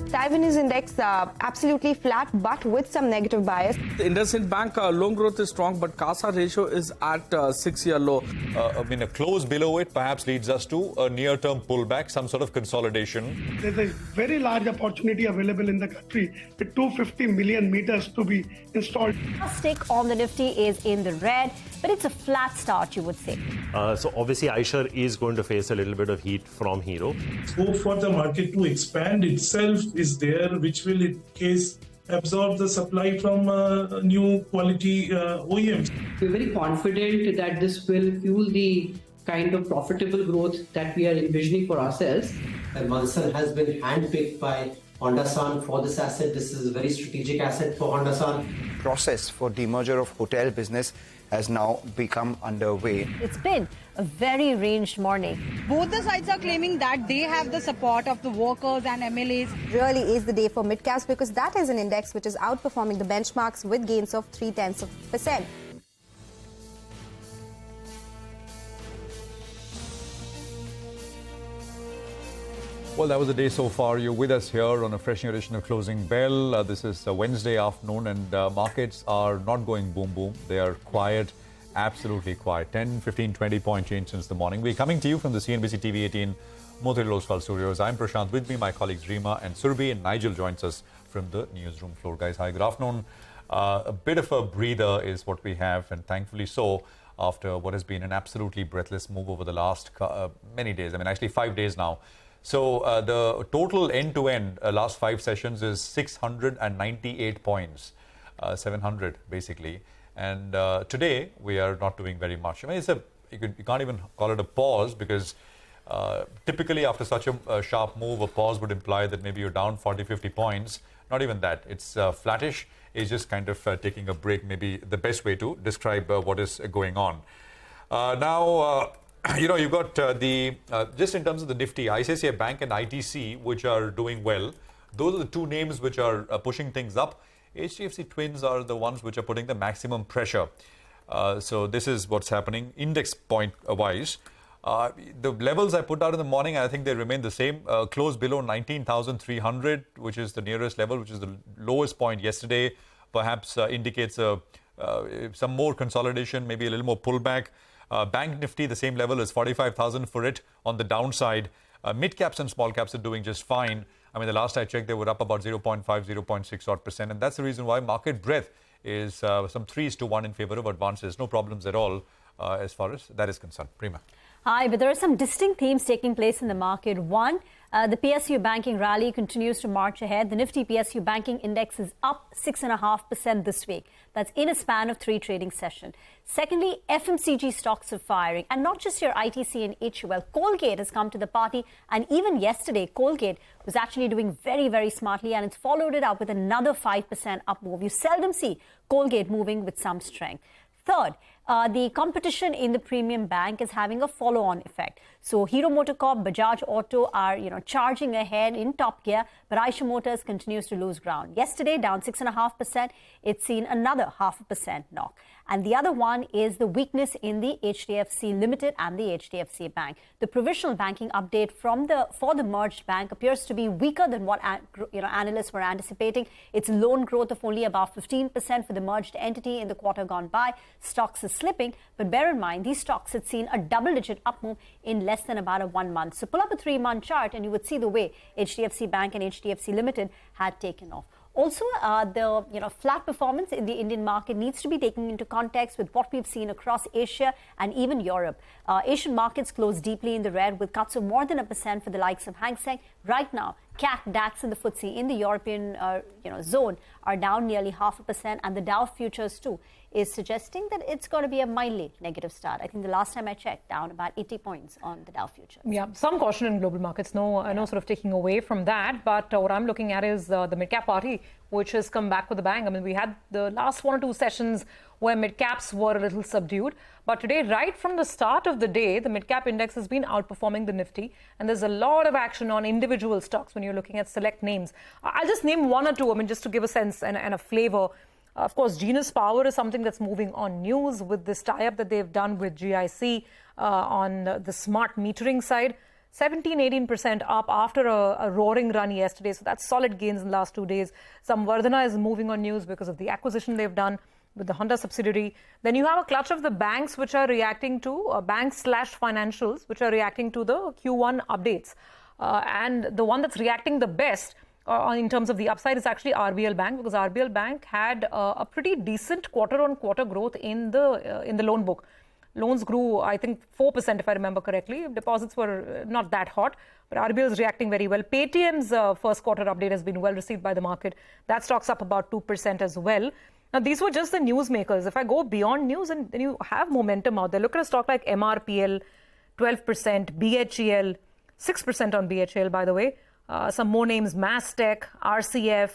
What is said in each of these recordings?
Taiwanese index absolutely flat, but with some negative bias. The IndusInd Bank loan growth is strong, but CASA ratio is at 6-year low. A close below it perhaps leads us to a near-term pullback, some sort of consolidation. There's a very large opportunity available in the country with 250 million meters to be installed. A stick on the Nifty is in the red, but it's a flat start, you would say. So obviously, iShares is going to face a little bit of heat from Hero. Scope for the market to expand itself is there, which will in case absorb the supply from new quality OEMs. We're very confident that this will fuel the kind of profitable growth that we are envisioning for ourselves. And Motherson has been handpicked by Honda-san for this asset. This is a very strategic asset for Honda-san. Process for demerger of hotel business has now become underway. It's been a very ranged morning. Both the sides are claiming that they have the support of the workers and MLAs. Really is the day for midcaps because that is an index which is outperforming the benchmarks with gains of 0.3%. Well, that was the day so far. You're with us here on a fresh new edition of Closing Bell. This is Wednesday afternoon and markets are not going boom, boom. They are quiet, absolutely quiet. 10, 15, 20 point change since the morning. We're coming to you from the CNBC-TV18 Motilal Oswal studios. I'm Prashant. With me, my colleagues Rima and Surbhi, and Nigel joins us from the newsroom floor. Guys, hi, good afternoon. A bit of a breather is what we have, and thankfully so, after what has been an absolutely breathless move over the last many days. I mean, actually 5 days now. So the total end-to-end last 5 sessions is 698 points, 700 basically. And today we are not doing very much. I mean, you can't even call it a pause because typically after such a sharp move, a pause would imply that maybe you're down 40, 50 points. Not even that. It's flattish. It's just kind of taking a break, maybe the best way to describe what is going on. Now, you've got just in terms of the Nifty, ICICI Bank and ITC, which are doing well. Those are the two names which are pushing things up. HDFC Twins are the ones which are putting the maximum pressure. So this is what's happening index point wise. The levels I put out in the morning, I think they remain the same. Close below 19,300, which is the nearest level, which is the lowest point yesterday. Perhaps indicates some more consolidation, maybe a little more pullback. Bank Nifty, the same level as 45,000 for it on the downside. Mid caps and small caps are doing just fine. I mean, the last I checked, they were up about 0.5, 0.6 odd percent. And that's the reason why market breadth is some 3:1 in favor of advances. No problems at all as far as that is concerned. Prima. Hi, but there are some distinct themes taking place in the market. One, the PSU banking rally continues to march ahead. The Nifty PSU banking index is up 6.5% this week. That's in a span of 3 trading sessions. Secondly, FMCG stocks are firing. And not just your ITC and HUL. Colgate has come to the party. And even yesterday, Colgate was actually doing very, very smartly. And it's followed it up with another 5% up move. You seldom see Colgate moving with some strength. Third, the competition in the premium bank is having a follow-on effect. So Hero MotoCorp, Bajaj Auto are, charging ahead in top gear, but Eicher Motors continues to lose ground. Yesterday, down 6.5%. It's seen another 0.5% knock. And the other one is the weakness in the HDFC Limited and the HDFC Bank. The provisional banking update for the merged bank appears to be weaker than what analysts were anticipating. It's loan growth of only about 15% for the merged entity in the quarter gone by. Stocks is slipping, but bear in mind these stocks had seen a double-digit up move in less than about a 1 month. So pull up a 3-month chart and you would see the way HDFC Bank and HDFC Limited had taken off. Also, the flat performance in the Indian market needs to be taken into context with what we've seen across Asia and even Europe. Asian markets closed deeply in the red with cuts of more than 1% for the likes of Hang Seng. Right now, CAC, DAX and the FTSE in the European zone are down nearly 0.5%, and the Dow futures too is suggesting that it's going to be a mildly negative start. I think the last time I checked, down about 80 points on the Dow futures. Yeah, some caution in global markets. No sort of taking away from that. But what I'm looking at is the Midcap party, which has come back with a bang. I mean, we had the last 1 or 2 sessions where mid-caps were a little subdued. But today, right from the start of the day, the mid-cap index has been outperforming the Nifty. And there's a lot of action on individual stocks when you're looking at select names. I'll just name 1 or 2, I mean, just to give a sense and a flavor. Of course, Genus Power is something that's moving on news with this tie-up that they've done with GIC on the smart metering side. 17-18% up after a roaring run yesterday. So that's solid gains in the last 2 days. Samvardhana is moving on news because of the acquisition they've done with the Honda subsidiary. Then you have a clutch of the banks which are reacting to, banks/financials, which are reacting to the Q1 updates. And the one that's reacting the best in terms of the upside is actually RBL Bank, because RBL Bank had a pretty decent quarter-on-quarter growth in the loan book. Loans grew, I think, 4% if I remember correctly. Deposits were not that hot, but RBL is reacting very well. Paytm's first quarter update has been well received by the market. That stock's up about 2% as well. Now, these were just the newsmakers. If I go beyond news, and then you have momentum out there. Look at a stock like MRPL, 12%, BHEL, 6% on BHEL, by the way. Some more names, Mastech, RCF,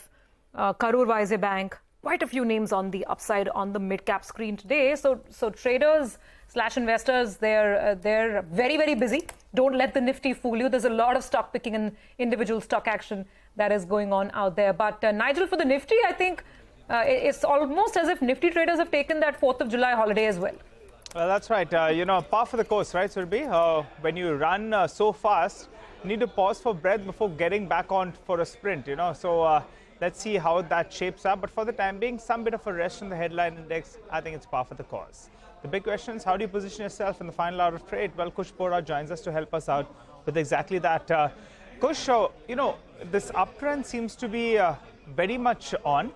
Karur Vysya Bank. Quite a few names on the upside on the mid-cap screen today. So traders/investors, they're very, very busy. Don't let the Nifty fool you. There's a lot of stock picking and individual stock action that is going on out there. But Nigel, for the Nifty, I think it's almost as if Nifty traders have taken that 4th of July holiday as well. Well, that's right. Par for the course, right, Surbhi? When you run so fast, you need to pause for breath before getting back on for a sprint, So let's see how that shapes up. But for the time being, some bit of a rest in the headline index. I think it's par for the course. The big question is, how do you position yourself in the final hour of trade? Well, Kush Bora joins us to help us out with exactly that. Kush, this uptrend seems to be very much on.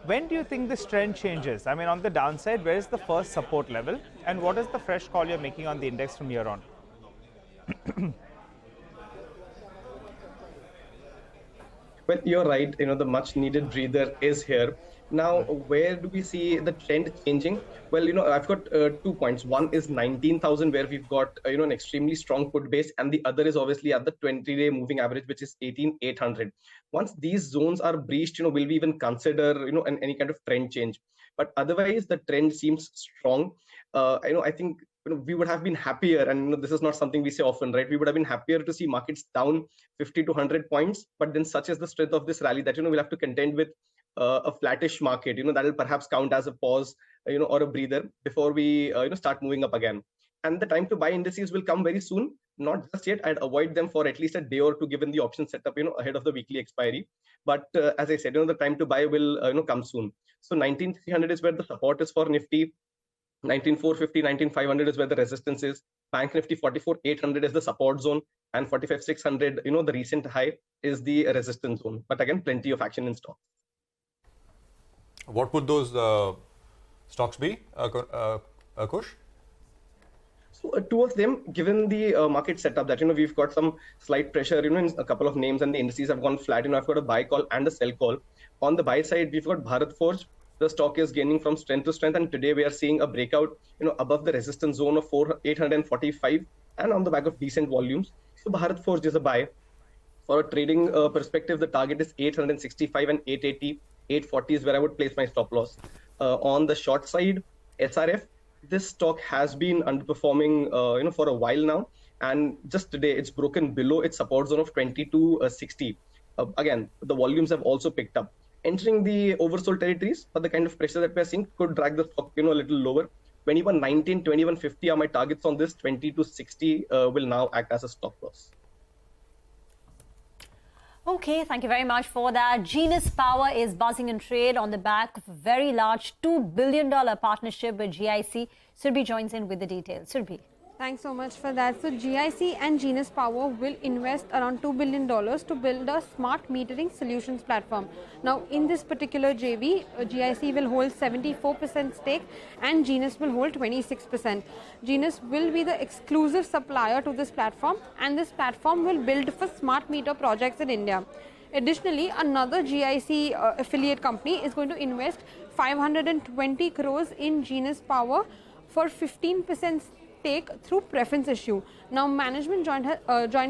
When do you think this trend changes? I mean, on the downside, where is the first support level? And what is the fresh call you're making on the index from here on? Well, you're right. The much needed breather is here. Now, where do we see the trend changing? Well, I've got 2 points. One is 19,000, where we've got, an extremely strong put base. And the other is obviously at the 20-day moving average, which is 18,800. Once these zones are breached, will we even consider, any kind of trend change? But otherwise, the trend seems strong. I think, we would have been happier, and this is not something we say often, right? We would have been happier to see markets down 50 to 100 points, but then such is the strength of this rally that, we'll have to contend with a flattish market, that'll perhaps count as a pause, or a breather before we, start moving up again. And the time to buy indices will come very soon. Not just yet. I'd avoid them for at least a day or two, given the option setup, ahead of the weekly expiry. But as I said, the time to buy will, come soon. So 19,300 is where the support is for Nifty. 19,450, 19,500 is where the resistance is. Bank Nifty 44,800 is the support zone, and 45,600, the recent high is the resistance zone. But again, plenty of action in stocks. What would those stocks be, Kush? So two of them, given the market setup that, we've got some slight pressure, in a couple of names, and the indices have gone flat. I've got a buy call and a sell call. On the buy side, we've got Bharat Forge. The stock is gaining from strength to strength, and today we are seeing a breakout, above the resistance zone of 845, and on the back of decent volumes. So Bharat Forge is a buy. For a trading perspective, the target is 865 and 880. 840 is where I would place my stop loss. On the short side, SRF, this stock has been underperforming, for a while now, and just today it's broken below its support zone of 2260. Again, the volumes have also picked up. Entering the oversold territories, but the kind of pressure that we're seeing could drag the stock, a little lower. 2119, 2150 are my targets on this. 2260 will now act as a stop loss. Okay, thank you very much for that. Genus Power is buzzing in trade on the back of a very large $2 billion partnership with GIC. Surbhi joins in with the details. Surbhi. Thanks so much for that. So GIC and Genus Power will invest around $2 billion to build a smart metering solutions platform. Now, in this particular JV, GIC will hold 74% stake and Genus will hold 26%. Genus will be the exclusive supplier to this platform, and this platform will build for smart meter projects in India. Additionally, another GIC affiliate company is going to invest 520 crores in Genus Power for 15% through preference issue. Now, management joined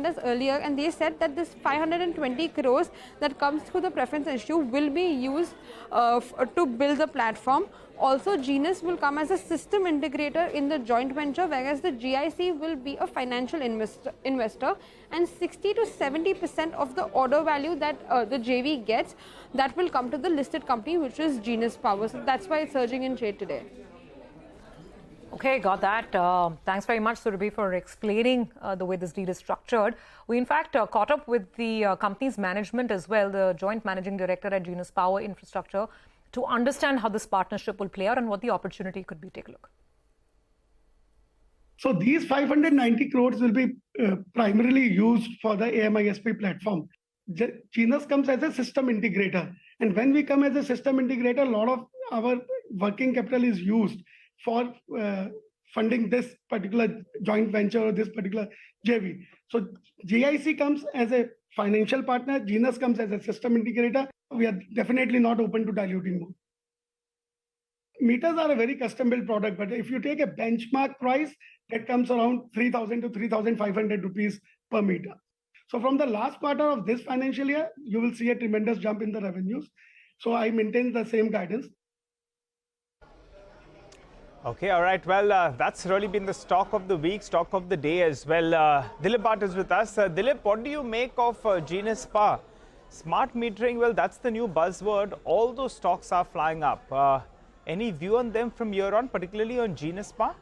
us earlier, and they said that this 520 crores that comes through the preference issue will be used to build the platform. Also, Genus will come as a system integrator in the joint venture, whereas the GIC will be a financial investor, and 60 to 70% of the order value that the JV gets, that will come to the listed company, which is Genus Power. So that's why it's surging in trade today. Okay, got that. Thanks very much, Surabhi, for explaining the way this deal is structured. We, in fact, caught up with the company's management as well, the joint managing director at Genus Power Infrastructure, to understand how this partnership will play out and what the opportunity could be. Take a look. So these 590 crores will be primarily used for the AMISP platform. Genus comes as a system integrator. And when we come as a system integrator, a lot of our working capital is used for funding this particular joint venture or this particular JV. So GIC comes as a financial partner, Genus comes as a system integrator. We are definitely not open to diluting more. Meters are a very custom-built product, but if you take a benchmark price, that comes around 3,000 to 3,500 rupees per meter. So from the last quarter of this financial year, you will see a tremendous jump in the revenues. So I maintain the same guidance. Okay, all right. Well, that's really been the stock of the week, stock of the day as well. Dilip Bhatt is with us. Dilip, what do you make of Genus Power? Smart metering, well, that's the new buzzword. All those stocks are flying up. Any view on them from here on, particularly on Genus Power?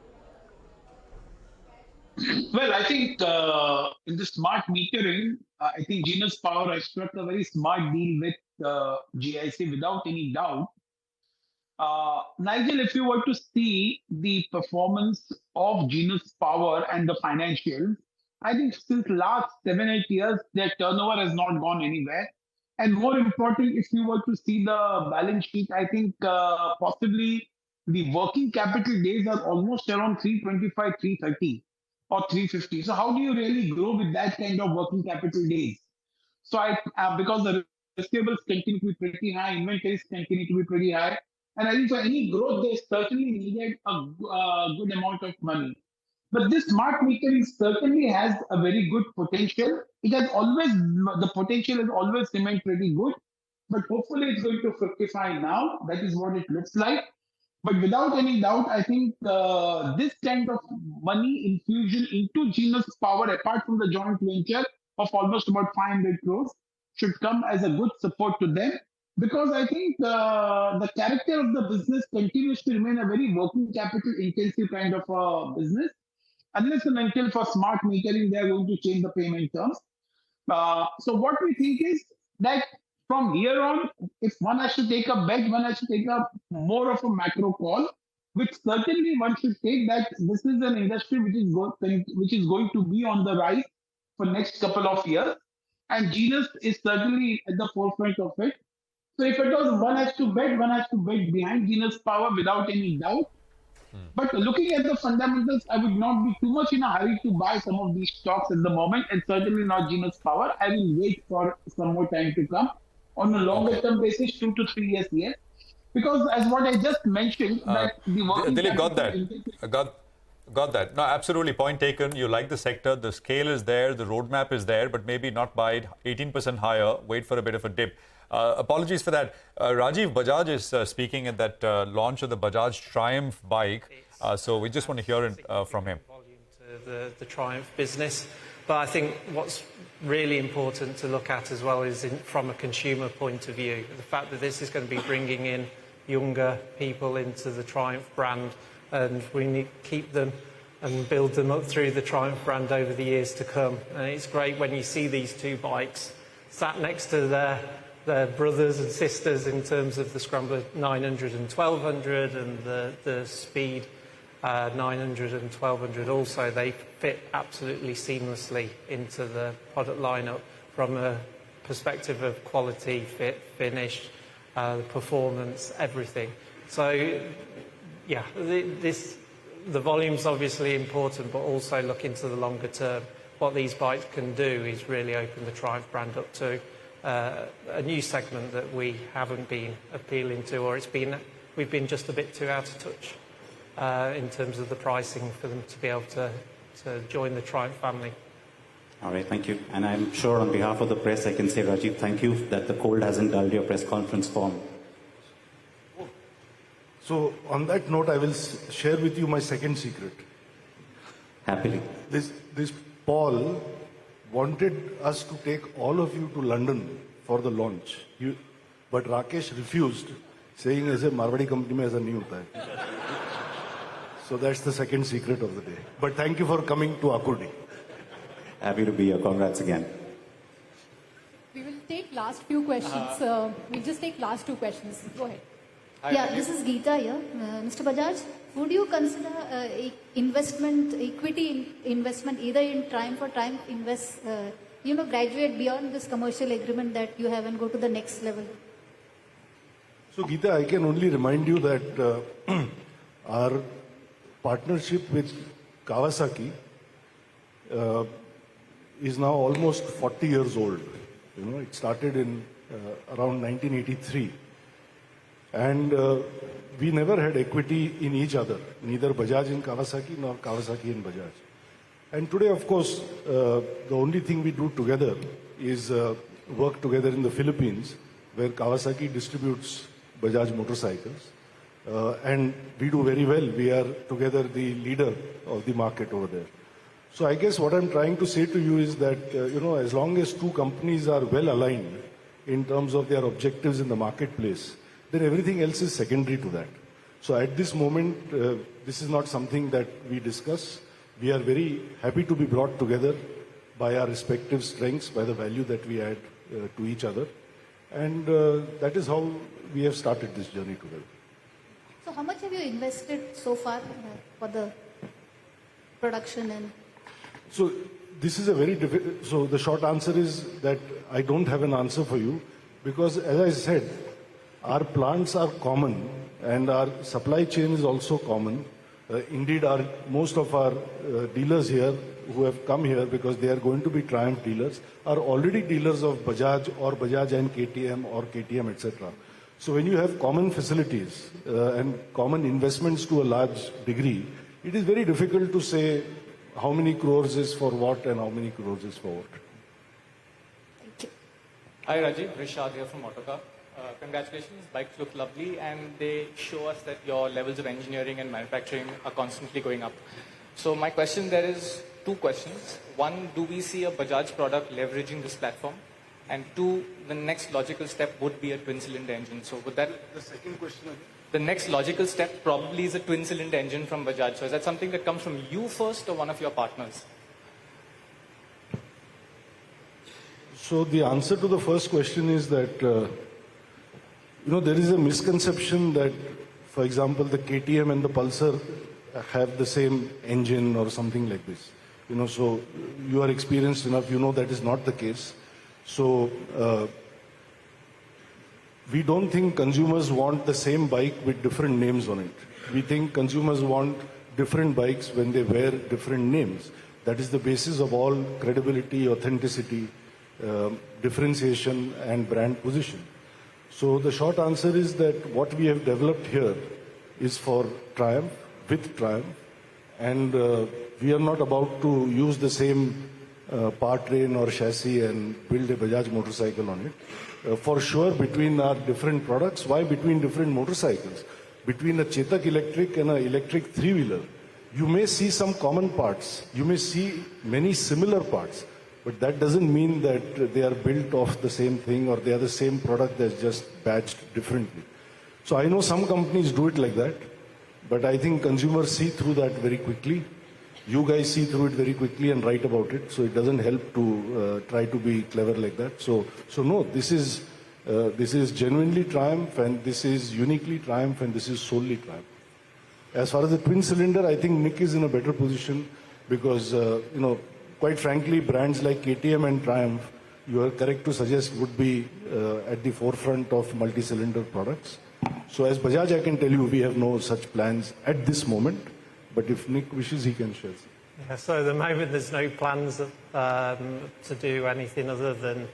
Well, I think in the smart metering, I think Genus Power has struck a very smart deal with GIC without any doubt. Nigel, if you were to see the performance of Genus Power and the financials, I think since last 7-8 years, their turnover has not gone anywhere. And more important, if you were to see the balance sheet, I think possibly the working capital days are almost around 325, 330 or 350. So how do you really grow with that kind of working capital days? So because the receivables continue to be pretty high, inventories continue to be pretty high. And I think for any growth, they certainly needed a good amount of money. But this smart metering certainly has a very good potential. It has always, the potential has always remained pretty good. But hopefully it's going to fructify now. That is what it looks like. But without any doubt, I think this kind of money infusion into Genus Power, apart from the joint venture of almost about 500 crores, should come as a good support to them. Because I think the character of the business continues to remain a very working capital intensive kind of business. Unless and until for smart metering, they are going to change the payment terms. So what we think is that from here on, if one has to take a bet, one has to take a more of a macro call, which certainly one should take that this is an industry which is going to be on the rise for next couple of years. And Genus is certainly at the forefront of it. So if it was one has to bet behind Genus Power without any doubt. But looking at the fundamentals, I would not be too much in a hurry to buy some of these stocks at the moment, and certainly not Genus Power. I will wait for some more time to come on a longer term basis, 2 to 3 years here. Because as what I just mentioned, that the working Dilip got that. Got that. No, absolutely. Point taken. You like the sector. The scale is there. The roadmap is there, but maybe not buy it 18% higher. Wait for a bit of a dip. Apologies for that. Rajiv Bajaj is speaking at that launch of the Bajaj-Triumph bike. So we just want to hear it from him. The Triumph business. But I think what's really important to look at as well is from a consumer point of view. The fact that this is going to be bringing in younger people into the Triumph brand, and we need to keep them and build them up through the Triumph brand over the years to come. And it's great when you see these two bikes sat next to their brothers and sisters in terms of the Scrambler 900 and 1200 and the Speed 900 and 1200 also. They fit absolutely seamlessly into the product lineup from a perspective of quality, fit, finish, the performance, everything. So yeah, the volume's obviously important, but also look into the longer term. What these bikes can do is really open the Triumph brand up to a new segment that we haven't been appealing to, or we've been just a bit too out of touch in terms of the pricing for them to be able to join the Triumph family. All right, thank you. And I'm sure on behalf of the press, I can say, Rajiv, thank you that the cold hasn't dulled your press conference form. So on that note, I will share with you my second secret. Happily. This Paul wanted us to take all of you to London for the launch. But Rakesh refused, saying, "Aise Marwadi company mein aisa nahi hota hai." So that's the second secret of the day. But thank you for coming to Akurdi. Happy to be here. Congrats again. We will take last few questions. We'll just take last two questions. Go ahead. Yeah, this is Geeta here. Mr. Bajaj, would you consider equity investment either in Triumph or Triumph Invest, graduate beyond this commercial agreement that you have and go to the next level? So Geeta, I can only remind you that our partnership with Kawasaki is now almost 40 years old. It started in around 1983. And we never had equity in each other, neither Bajaj in Kawasaki nor Kawasaki in Bajaj. And today, of course, the only thing we do together is work together in the Philippines, where Kawasaki distributes Bajaj motorcycles. And we do very well. We are together the leader of the market over there. So I guess what I'm trying to say to you is that, as long as two companies are well aligned in terms of their objectives in the marketplace, then everything else is secondary to that. So at this moment, this is not something that we discuss. We are very happy to be brought together by our respective strengths, by the value that we add to each other. And that is how we have started this journey together. So how much have you invested so far for the production and... So this is a very difficult... So the short answer is that I don't have an answer for you because, as I said, our plants are common and our supply chain is also common. Indeed, most of our dealers here who have come here because they are going to be Triumph dealers are already dealers of Bajaj or Bajaj and KTM or KTM, etc. So when you have common facilities and common investments to a large degree, it is very difficult to say how many crores is for what and how many crores is for what. Thank you. Hi Rajiv, Rishad here from Autocar. Congratulations, bikes look lovely and they show us that your levels of engineering and manufacturing are constantly going up. So my question there is two questions. One, do we see a Bajaj product leveraging this platform? And two, the next logical step would be a twin-cylinder engine. So would that... The second question again? The next logical step probably is a twin-cylinder engine from Bajaj. So is that something that comes from you first or one of your partners? So the answer to the first question is that, there is a misconception that, for example, the KTM and the Pulsar have the same engine or something like this. So you are experienced enough, that is not the case. So we don't think consumers want the same bike with different names on it. We think consumers want different bikes when they wear different names. That is the basis of all credibility, authenticity, differentiation and brand position. So the short answer is that what we have developed here is for Triumph, with Triumph, and we are not about to use the same powertrain or chassis and build a Bajaj motorcycle on it. For sure, between our different products, why between different motorcycles? Between a Chetak electric and an electric three-wheeler, you may see some common parts, you may see many similar parts, but that doesn't mean that they are built off the same thing or they are the same product that's just badged differently. So I know some companies do it like that, but I think consumers see through that very quickly. You guys see through it very quickly and write about it, so it doesn't help to try to be clever like that. So no, this is genuinely Triumph, and this is uniquely Triumph, and this is solely Triumph. As far as the twin cylinder, I think Nick is in a better position because quite frankly, brands like KTM and Triumph, you are correct to suggest, would be at the forefront of multi-cylinder products. So as Bajaj, I can tell you we have no such plans at this moment. But if Nick wishes, he can share. Yeah, so at the moment, there's no plans to do anything other than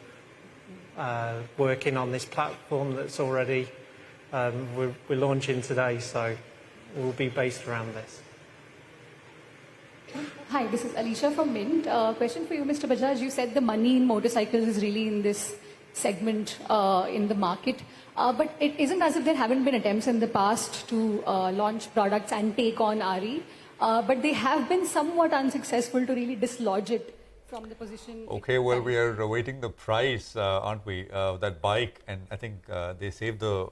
working on this platform that's already we're launching today. So we'll be based around this. Hi, this is Alicia from Mint. Question for you, Mr. Bajaj. You said the money in motorcycles is really in this segment in the market. But it isn't as if there haven't been attempts in the past to launch products and take on RE. But they have been somewhat unsuccessful to really dislodge it from the position. Okay, well, we are awaiting the price, aren't we? That bike, and I think they saved the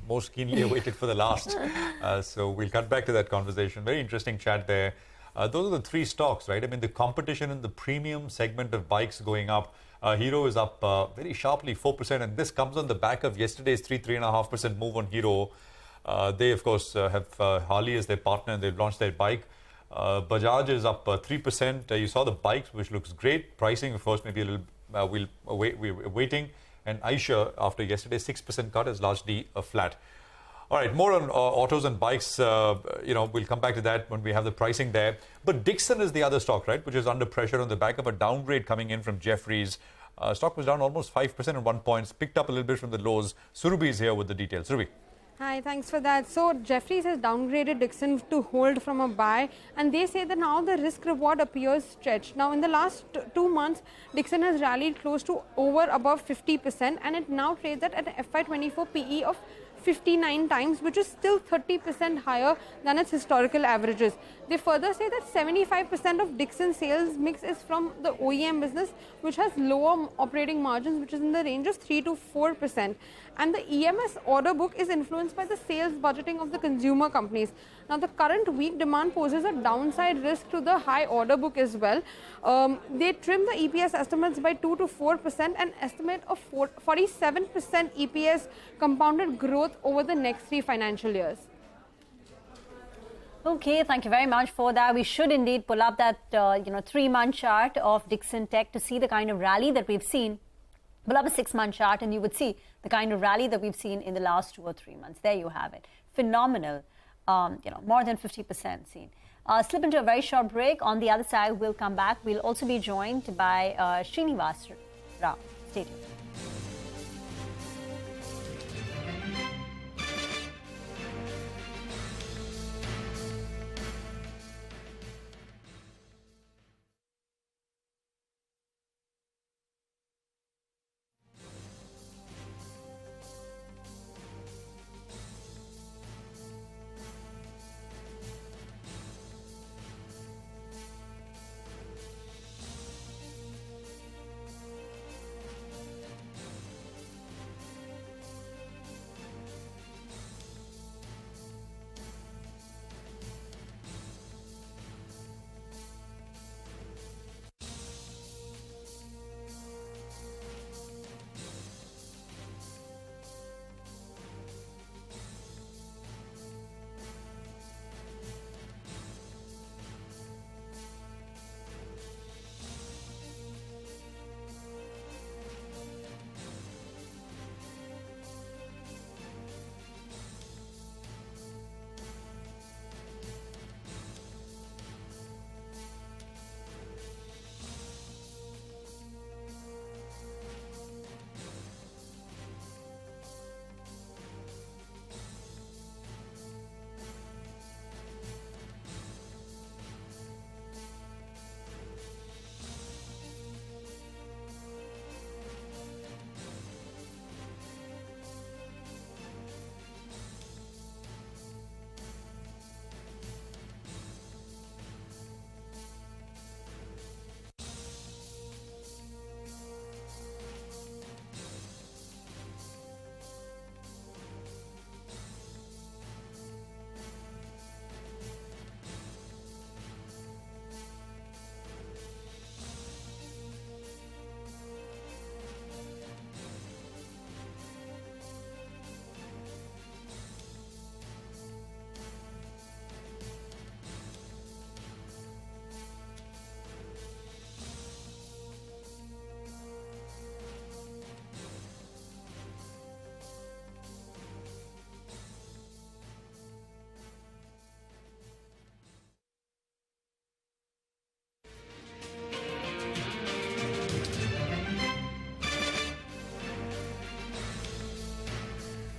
most keenly awaited for the last. So we'll cut back to that conversation. Very interesting chat there. Those are the three stocks, right? I mean, the competition in the premium segment of bikes going up. Hero is up very sharply, 4%, and this comes on the back of yesterday's 3.5% move on Hero. They, of course, have Harley as their partner, and they've launched their bike. Bajaj is up 3%. You saw the bikes, which looks great. Pricing, of course, maybe a little. We're waiting. And Eicher, after yesterday's 6% cut, is largely flat. All right, more on autos and bikes. We'll come back to that when we have the pricing there. But Dixon is the other stock, right, which is under pressure on the back of a downgrade coming in from Jefferies. Stock was down almost 5% at 1 point, picked up a little bit from the lows. Surabhi is here with the details. Surabhi. Hi, thanks for that. So Jefferies has downgraded Dixon to hold from a buy, and they say that now the risk reward appears stretched. Now in the last 2 months, Dixon has rallied close to above 50%, and it now trades at an FY24 PE of 59 times, which is still 30% higher than its historical averages. They further say that 75% of Dixon sales mix is from the OEM business, which has lower operating margins, which is in the range of 3 to 4%. And the EMS order book is influenced by the sales budgeting of the consumer companies. Now, the current weak demand poses a downside risk to the high order book as well. They trim the EPS estimates by 2 to 4% and estimate a 47% EPS compounded growth over the next 3 financial years. Okay, thank you very much for that. We should indeed pull up that 3-month chart of Dixon Tech to see the kind of rally that we've seen. Pull up a 6-month chart and you would see the kind of rally that we've seen in the last 2 or 3 months. There you have it. Phenomenal. More than 50% seen. Slip into a very short break. On the other side, we'll come back. We'll also be joined by Srinivas Rao. Stay tuned.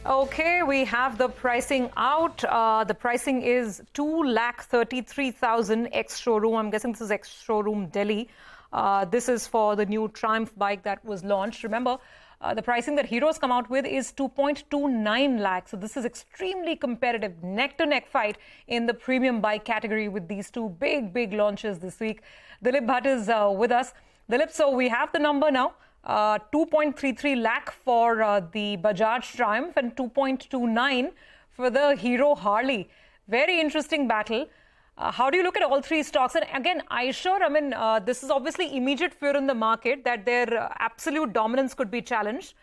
Okay, we have the pricing out. The pricing is 2,33,000 ex-showroom. I'm guessing this is ex-showroom Delhi. This is for the new Triumph bike that was launched. Remember, the pricing that Hero's come out with is 2.29 lakhs. So this is extremely competitive, neck-to-neck fight in the premium bike category with these two big launches this week. Dilip Bhatt is with us. Dilip, so we have the number now. 2.33 lakh for the Bajaj-Triumph and 2.29 for the Hero Harley. Very interesting battle. How do you look at all three stocks? And again, iSure, I mean, this is obviously immediate fear in the market that their absolute dominance could be challenged.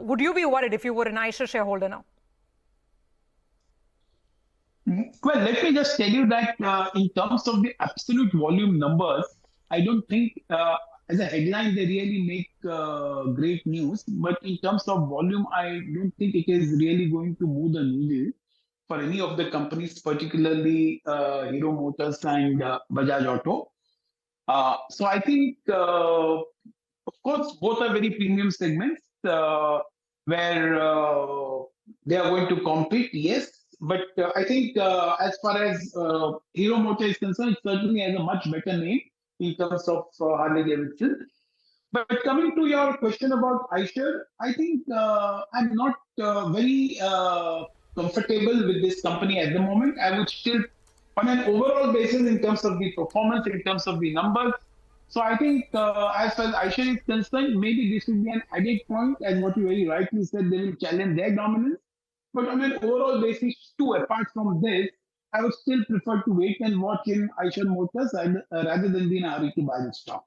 Would you be worried if you were an iSure shareholder now? Well, let me just tell you that in terms of the absolute volume numbers, I don't think as a headline they really make great news. But in terms of volume, I don't think it is really going to move the needle for any of the companies, particularly Hero Motors and Bajaj Auto. So I think, of course, both are very premium segments where they are going to compete, yes. But I think as far as Hero Motor is concerned, it certainly has a much better name in terms of Harley Davidson. But coming to your question about iShares, I think I'm not very comfortable with this company at the moment. I would still, on an overall basis, in terms of the performance, in terms of the numbers. So I think as far as iShares is concerned, maybe this will be an added point, and what you very rightly said, they will challenge their dominance. But on an overall basis, too, apart from this, I would still prefer to wait and watch in iShares Motors rather than be in a hurry to buy the stock.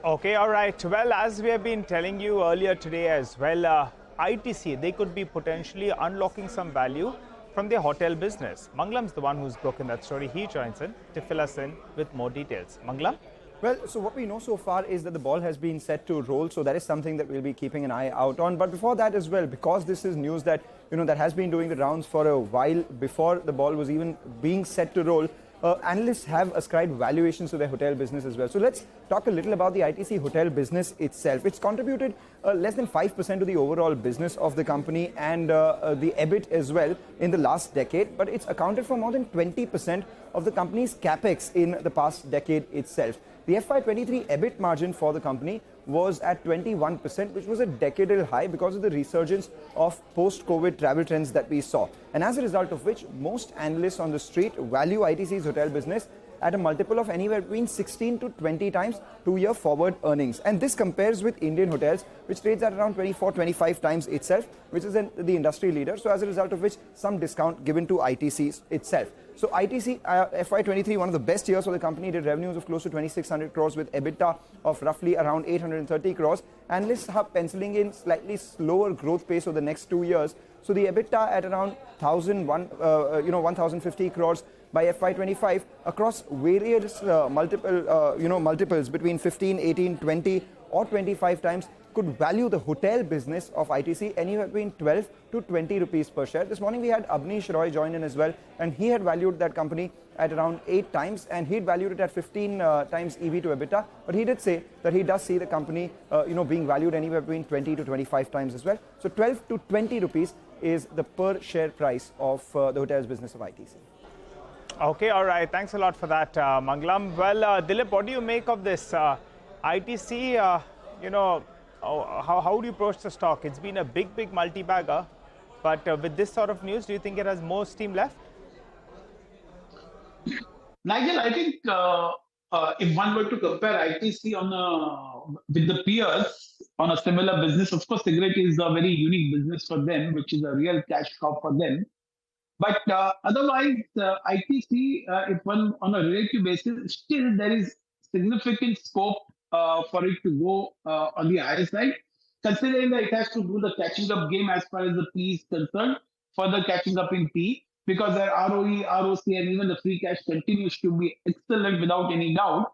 Okay, all right. Well, as we have been telling you earlier today as well, ITC, they could be potentially unlocking some value from their hotel business. Manglam's the one who's broken that story. He joins in to fill us in with more details. Manglam? Well, so what we know so far is that the ball has been set to roll, so that is something that we'll be keeping an eye out on. But before that as well, because this is news that, that has been doing the rounds for a while before the ball was even being set to roll, analysts have ascribed valuations to their hotel business as well. So let's talk a little about the ITC hotel business itself. It's contributed less than 5% to the overall business of the company and the EBIT as well in the last decade, but it's accounted for more than 20% of the company's capex in the past decade itself. The FY23 EBIT margin for the company was at 21%, which was a decadal high because of the resurgence of post-COVID travel trends that we saw. And as a result of which, most analysts on the street value ITC's hotel business at a multiple of anywhere between 16 to 20 times 2-year forward earnings. And this compares with Indian hotels, which trades at around 24, 25 times itself, which is the industry leader. So as a result of which, some discount given to ITC itself. So ITC, FY23, one of the best years for the company, did revenues of close to 2,600 crores with EBITDA of roughly around 830 crores. Analysts are penciling in slightly slower growth pace over the next 2 years. So the EBITDA at around 1,050 crores by FY25 across various multiples between 15, 18, 20 or 25 times could value the hotel business of ITC anywhere between 12 to 20 rupees per share. This morning we had Abneesh Roy join in as well, and he had valued that company at around 8 times, and he'd valued it at 15 times EV to EBITDA. But he did say that he does see the company, being valued anywhere between 20 to 25 times as well. So 12 to 20 rupees is the per share price of the hotels business of ITC. Okay, all right. Thanks a lot for that, Manglam. Well, Dilip, what do you make of this ITC? How do you approach the stock? It's been a big multi-bagger, but with this sort of news, do you think it has more steam left? Nigel, I think if one were to compare ITC with the peers on a similar business, of course, cigarette is a very unique business for them, which is a real cash cow for them. But otherwise, ITC, if one on a relative basis, still there is significant scope for it to go on the higher side, considering that it has to do the catching up game as far as the P is concerned, further catching up in P, because their ROE, ROC, and even the free cash continues to be excellent without any doubt.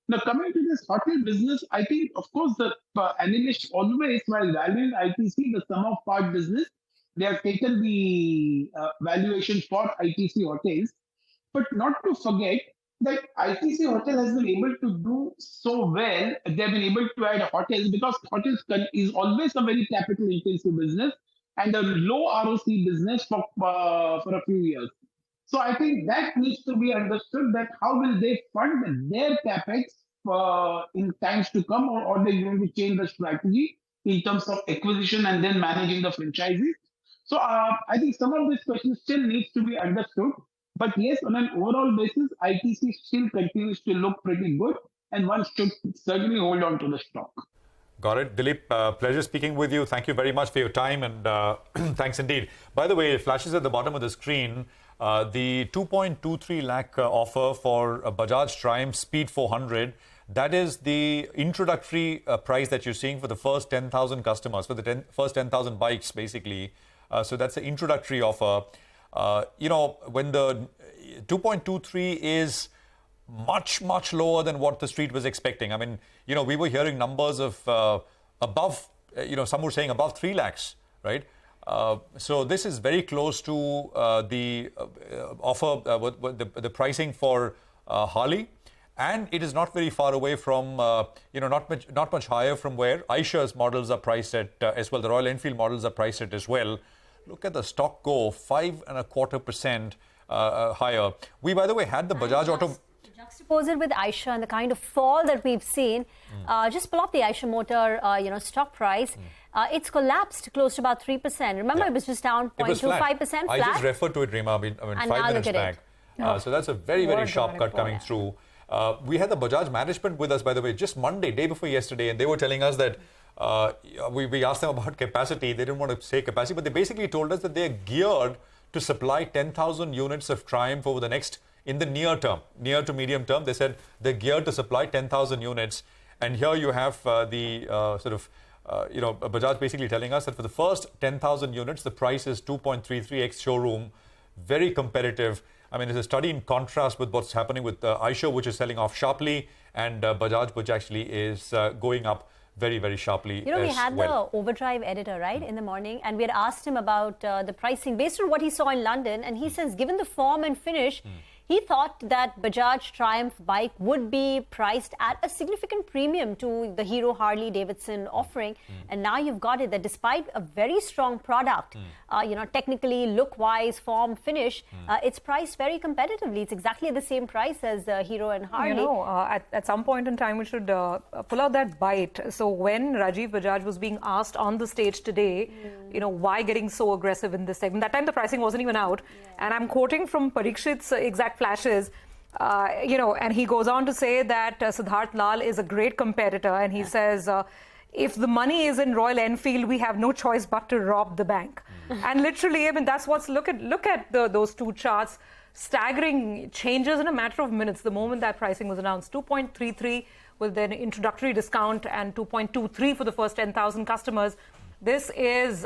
Now, coming to this hotel business, I think, of course, the analysts always, while valuing ITC, the sum of part business, they have taken the valuation for ITC hotels, but not to forget that ITC hotel has been able to do so well. They've been able to add hotels because hotels is always a very capital intensive business and a low ROC business for a few years. So I think that needs to be understood, that how will they fund their capex in times to come, or are they going to change the strategy in terms of acquisition and then managing the franchises? So I think some of these questions still needs to be understood. But yes, on an overall basis, ITC still continues to look pretty good. and one should certainly hold on to the stock. Got it. Dilip, pleasure speaking with you. Thank you very much for your time, and thanks indeed. By the way, it flashes at the bottom of the screen the 2.23 lakh offer for Bajaj-Triumph Speed 400. That is the introductory price that you're seeing for the first 10,000 customers, for the first 10,000 bikes, basically. So that's the introductory offer. You know, when the 2.23 is much lower than what the street was expecting. I mean, you know, we were hearing numbers of above, you know, some were saying above 3 lakhs, right? So this is very close to the offer, the pricing for Harley. And it is not very far away from, you know, not much higher from where Aisha's models are priced at as well. The Royal Enfield models are priced at as well. Look at the stock go, 5.25% higher. We, by the way, had the Bajaj Auto. Juxtapose it with Aisha and the kind of fall that we've seen. Just pull up the Aisha Motor, you know, stock price. It's collapsed close to about 3%. Remember, it was just down 0.25% flat. I just referred to it, Rima, I mean 5 minutes back. So that's a very sharp cut coming through. We had the Bajaj management with us, by the way, just Monday, day before yesterday, and they were telling us that we asked them about capacity. They didn't want to say capacity, but they basically told us that they're geared to supply 10,000 units of Triumph over the next, in the near term, near to medium term. They said they're geared to supply 10,000 units. And here you have the you know, Bajaj basically telling us that for the first 10,000 units, the price is 2.33x showroom, very competitive. I mean, it's a study in contrast with what's happening with Aisha, which is selling off sharply, and Bajaj, which actually is going up very sharply. You know, we had the Overdrive editor, right, in the morning, and we had asked him about the pricing based on what he saw in London, and he says, given the form and finish, he thought that Bajaj Triumph bike would be priced at a significant premium to the Hero Harley Davidson offering. And now you've got it that despite a very strong product, you know, technically, look-wise, form, finish, it's priced very competitively. It's exactly the same price as Hero and Harley. You know, at some point in time, we should pull out that bite. So when Rajiv Bajaj was being asked on the stage today, you know, why getting so aggressive in this segment? That time the pricing wasn't even out. And I'm quoting from Parikshit's exact flashes, you know, and he goes on to say that Siddharth Lal is a great competitor, and he says, if the money is in Royal Enfield, we have no choice but to rob the bank. And literally, I mean, that's what's, look at those two charts, staggering changes in a matter of minutes. The moment that pricing was announced, 2.33 with an introductory discount and 2.23 for the first 10,000 customers. This is,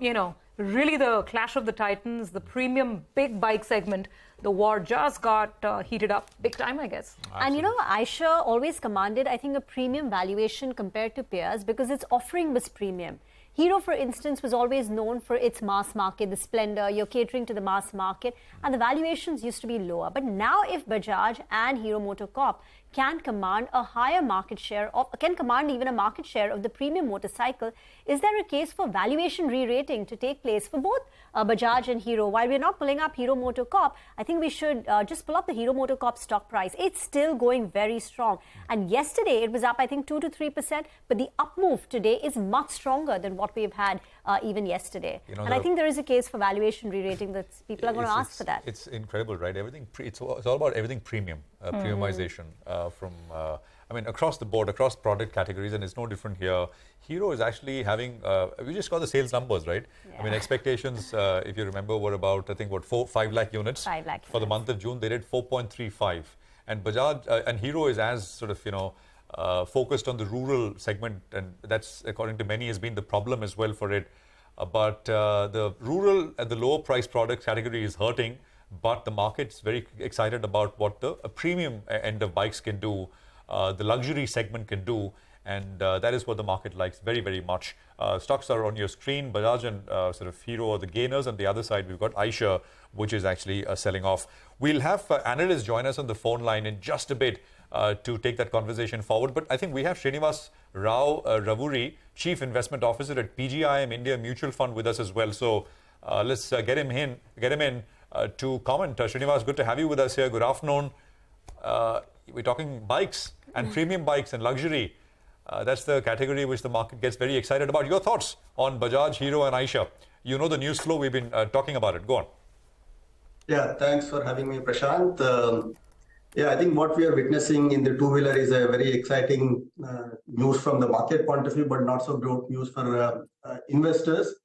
you know, really the clash of the titans, the premium big bike segment. The war just got heated up big time, I guess. Absolutely. And you know, Aisha always commanded, I think, a premium valuation compared to peers because its offering was premium. Hero, for instance, was always known for its mass market, the splendor, you're catering to the mass market, and the valuations used to be lower. But now if Bajaj and Hero MotoCorp can command a higher market share of, can command even a market share of the premium motorcycle, is there a case for valuation re-rating to take place for both Bajaj and Hero? While we're not pulling up Hero MotoCorp, I think we should just pull up the Hero MotoCorp stock price. It's still going very strong. And yesterday it was up, I think, 2 to 3%, but the up move today is much stronger than what we've had even yesterday. You know, and I think there is a case for valuation re-rating that people are going to ask for that. It's incredible, right? Everything it's all about everything premium, premiumization. From, I mean, across the board, across product categories, and it's no different here. Hero is actually having, we just got the sales numbers, right? Yeah. I mean, expectations, if you remember, were about, I think, what, 5 lakh units? 5 lakh for the month of June. They did 4.35. And Bajaj, and Hero is as sort of, you know, focused on the rural segment, and that's, according to many, has been the problem as well for it. But the rural and the lower price product category is hurting. But the market's very excited about what the premium end of bikes can do, the luxury segment can do, and that is what the market likes very much. Stocks are on your screen. Bajaj and sort of Hero are the gainers. On the other side, we've got Aisha, which is actually selling off. We'll have analysts join us on the phone line in just a bit to take that conversation forward. But I think we have Srinivas Rao Ravuri, Chief Investment Officer at PGIM India Mutual Fund, with us as well. So let's get him in. To comment. Srinivas, good to have you with us here. Good afternoon. We're talking bikes and premium bikes and luxury. That's the category which the market gets very excited about. Your thoughts on Bajaj, Hero and Aisha? You know the news flow. We've been talking about it. Go on. Yeah, thanks for having me, Prashant. Yeah, I think what we are witnessing in the two-wheeler is a very exciting news from the market point of view, but not so good news for investors.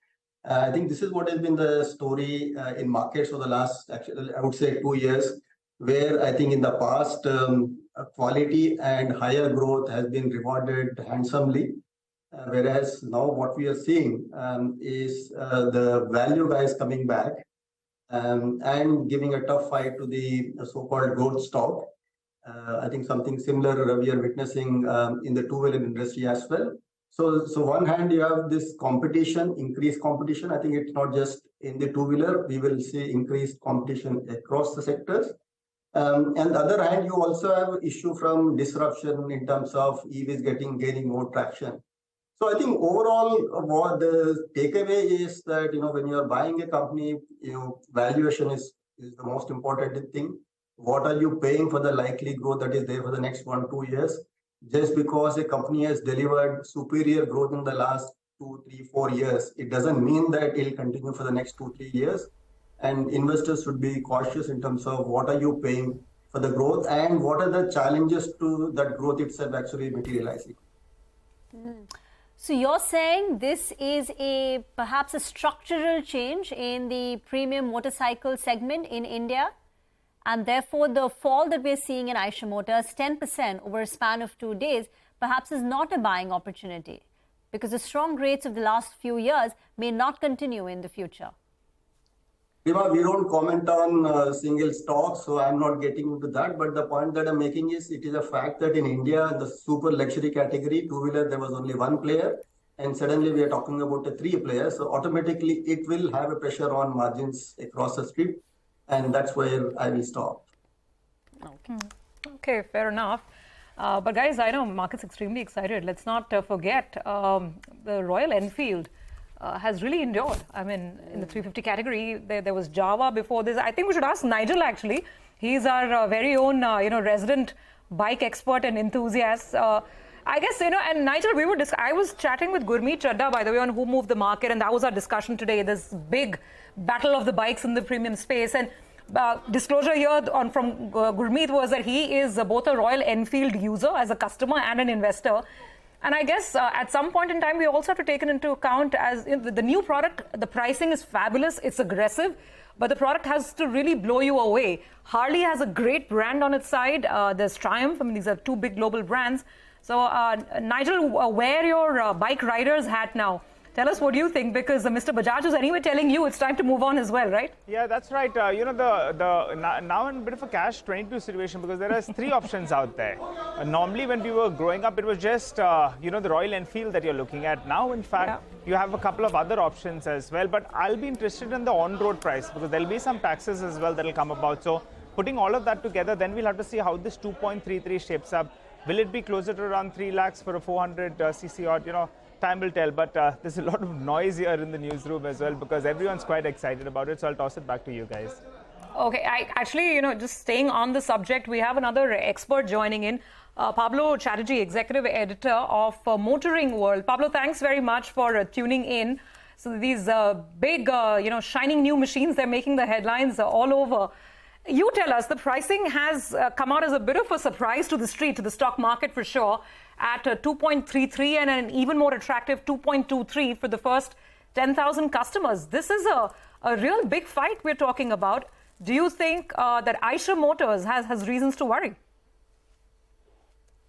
I think this is what has been the story in markets for the last, actually, I would say 2 years, where I think in the past, quality and higher growth has been rewarded handsomely. Whereas now what we are seeing is the value guys coming back and giving a tough fight to the so-called growth stock. I think something similar we are witnessing in the two-wheeler industry as well. So one hand you have this competition, increased competition. I think it's not just in the two-wheeler. We will see increased competition across the sectors. And the other hand, you also have issue from disruption in terms of EVs gaining more traction. So I think overall, what the takeaway is that, when you are buying a company, valuation is the most important thing. What are you paying for the likely growth that is there for the next 1-2 years? Just because a company has delivered superior growth in the last 2, 3, 4 years, it doesn't mean that it'll continue for the next 2-3 years. And investors should be cautious in terms of what are you paying for the growth and what are the challenges to that growth itself actually materializing. So you're saying this is perhaps a structural change in the premium motorcycle segment in India, and therefore the fall that we're seeing in Eicher Motors, 10% over a span of 2 days, perhaps is not a buying opportunity because the strong rates of the last few years may not continue in the future. We don't comment on single stocks, so I'm not getting into that. But the point that I'm making is it is a fact that in India, the super luxury category, two-wheeler, there was only one player. And suddenly we are talking about 3 players. So automatically it will have a pressure on margins across the street. And that's where I will stop. Okay, fair enough. But guys, I know market's extremely excited. Let's not forget the Royal Enfield has really endured. I mean, in the 350 category, there was Java before this. I think we should ask Nigel, actually. He's our very own, resident bike expert and enthusiast. I guess, and Nigel, I was chatting with Gurmeet Chadda, by the way, on who moved the market, and that was our discussion today, this big battle of the bikes in the premium space. And disclosure here from Gurmeet was that he is both a Royal Enfield user as a customer and an investor. And I guess at some point in time, we also have to take it into account as the new product, the pricing is fabulous, it's aggressive, but the product has to really blow you away. Harley has a great brand on its side. There's Triumph. I mean, these are 2 big global brands. So, Nigel, wear your bike rider's hat now. Tell us what you think, because Mr. Bajaj is anyway telling you it's time to move on as well, right? Yeah, that's right. Now in a bit of a catch-22 situation, because there are 3 options out there. Normally, when we were growing up, it was just, the Royal Enfield that you're looking at. Now, in fact, you have a couple of other options as well. But I'll be interested in the on-road price, because there'll be some taxes as well that'll come about. So putting all of that together, then we'll have to see how this 2.33 shapes up. Will it be closer to around 3 lakhs for a 400cc odd, time will tell, but there's a lot of noise here in the newsroom as well because everyone's quite excited about it. So I'll toss it back to you guys. Okay, actually, just staying on the subject, we have another expert joining in, Pablo Chatterjee, executive editor of Motoring World. Pablo, thanks very much for tuning in. So these big, shining new machines, they're making the headlines all over. You tell us, the pricing has come out as a bit of a surprise to the street, to the stock market for sure, at 2.33 and an even more attractive 2.23 for the first 10,000 customers. This is a real big fight we're talking about. Do you think that Eicher Motors has reasons to worry?